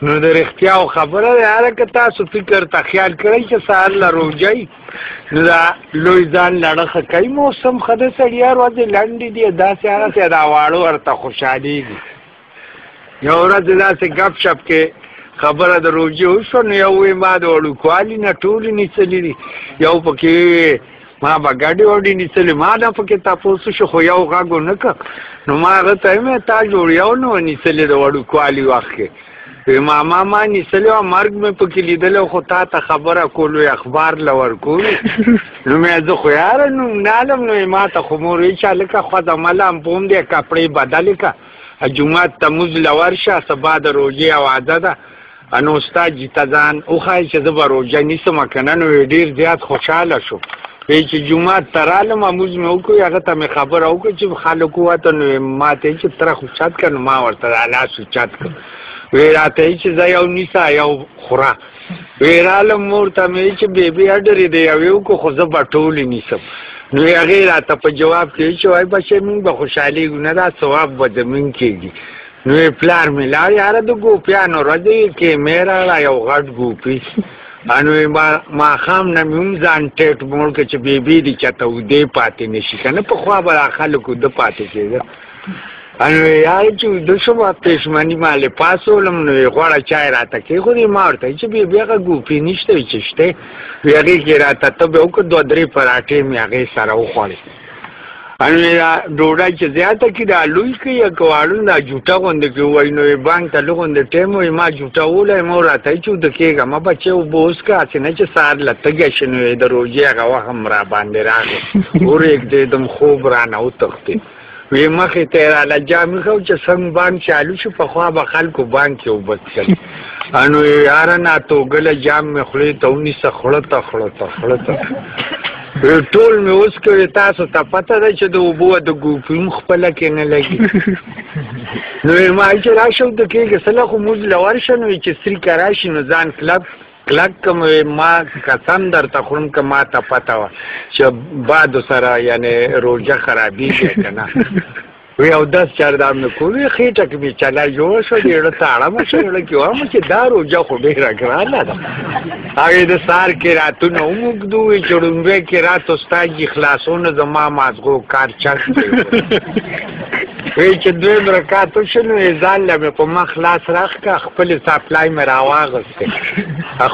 نو د رښتیاو خبره ده یاره که تاسو فکر ته خیال کړئ چې سهار له روژئ نو دا لوی ځان لړخه کوي موسم ښه ده سړیا ورځې لنډې دي داسې هغسې دا واړه ورته خوشحالېږي یو ورځ داسې ګپ شپ کې خبره د روژې وشوه نو یو وی ما د وړوکوالي نه ټولې نیسلي دي یو پکې ما به ګډې وډې نیسلې ما نه پکې تپوس شو خو یو غږ ونه کړ نو ما هغه ته ویم تا جوړ یو نه و نیسلې د وړوکوالي وخت کې وی ما نیسلې وه مرګ مې پکې لیدلی خو تا ته خبره کولو اخبار له ورکولو نو مې زه خو یاره نوم نالم نو ما ته خو مور وی چې هلکه خوځه مله امپوم دی کپړې بدلې که جومات ته مونځ له ورشه سبا د روژې اوازه ده نو استاد جي ته ځان وښایي چې زه به روژه نیسم که نه نو ډېر زیات خوشحاله شو وی چې جومات ته رالم مونځ مې وکړو هغه ته مې خبره وکړه چې خلک ووته نو ما ته یې چې ترخ اوچت کړه نو ما ورته دا لاس اوچت کړ وی راته یې چې زه یو نیسه یو خوره وی رالم مور ته مې چې بیبي اډرې دی یوې وکړو خو زه به ټولې نیسم نو هغې راته په جواب کې چې وایي بچې مونږ به خوشحالېږو نه دا ثواب به زمونږ کېږي نو پلار مې لاړ یاره د ګوپیانو ورځې کې مې راړه یو غټ ګوپي نو ماښام نه مې هم ځان ټیټ موړ کړه چې بیبي دې چاته اوده پاتې نه شي که نه پخوا به دا خلک اوده پاتې کېده نو یاره چې اوده شوم پښیماني مالې پاسولم نو یې غوړه چای راته کېښودې ما ورته وایي چې بیبي هغه ګوپي نشته وي چې شته وي هغې کې راته تبې وکړه دوه درې پراټې مې هغې سره وخوړې ډوډۍ چې زیاته کړي دا لوی کړي یا که واړه دا جوټه غوندې کړي ووایي نو یې بانک ته لږ غوندې ټایم وایي ما جوټه وولی ما راته وایي چې اوده کېږه ما بچې اوبه وڅښه هسې نه چې سهار له تږی شي نو د روژې هغه وخت هم را باندې راغی ورېږدېدم خوب رانه وتښتېد وی مخې ته یې راله جامې ښه چې څنګه بانک چالو شو پخوا به خلکو بانک کې اوبه څښل نو یاره ناتوګله جام مې خولې ته ونیسه خړته خړته خړته ټول مې اوس کوي تاسو ته پته ده چې د اوبو د ګوپي هم خپله کې نه لګي نو یې ما چې راشه د کېږه سله خو مونځ له ورشه نو چې سریکه راشي نو ځان کلک کم ما قسم درته خورم که ما ته پته وه چې بادو سره یعنې روژه خرابېږي که نه وی او 10 چردام مې کوي خېټه کې مې چلا جوړه شوه زړه ته اړمه شوه زړه کې وایم چې دا روژه خو ډېره ګرانه ده هغې د سهار کراتونه هم اوږده وي چې ړومبی کرات استاد جي خلاصونه زما مازغو کار چک دی وی چې دویم رکات وشو نو یې ځان له مې په مخ لاس راښکه خپلې سپلای مې راواغېستې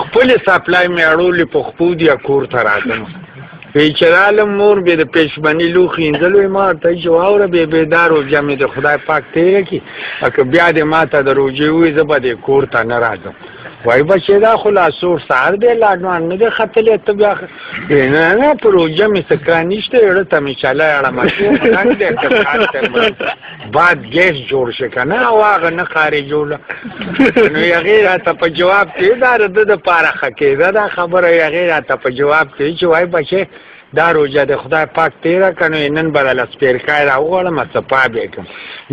خپلې سپلای مې اړولې په خپو دي کور ته راځم وی چې رالم مور بیا د پښیماني لوښي اینځل وی ما ورته وایي چې واوره بیا دا روژه مې د خدای پاک تېره کړي که بیا دې ما ته د روژې ووایي زه به دې کور ته نه راځم وایي بچې دا خو لا سور سهار دی لاډوان نه دی ختلی ته بیا نه نه په روژه مې څه کار نشته زړه ته مې چلی اړمه رنګ دی باد ګیس جوړ شي که نه او هغه نه خارجوله نو هغې راته په جواب کې دا د ده دپاره ښه کېده دا خبره هغې راته په جواب کې چې وایي بچې دا روژه د خدای پاک تېره که نو نن به دله سپېرکای راوغواړم څپا به یې کړم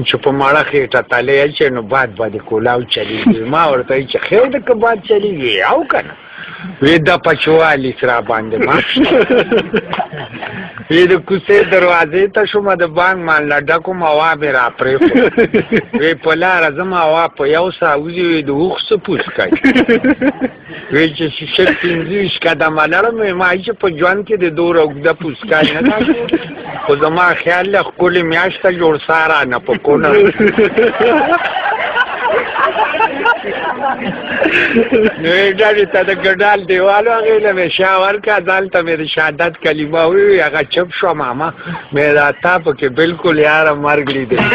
چې په مړه خېټه تلی اچوې نو باد به دې کولاو چلېږي ما ورته وایي چې خیر ده که باد چلېږي او که نه وی د پچوالي را باندې ما وی د کوڅې دروازې ته شومه د بانک مال نه ډکوم هوا مې را پرېښود وی په لاره ځم هوا په یو ساه وځي وی د اوښ څه پوس کوي وی چې شل 25 قدمه لرم وی ما چې په ژوند کې د دومره اوږده پوسکای نه ده خو زما خیال له ښکلې میاشته جوړ سه رانه په کونه نو یې ډډې ته د ګډال دیوالو هغې له مې شا ورکړه دلته مې د شهادت کلمه ووي هغه چپ شوه ماما مې دا تا پکې بلکل یاره مرګ لیدلی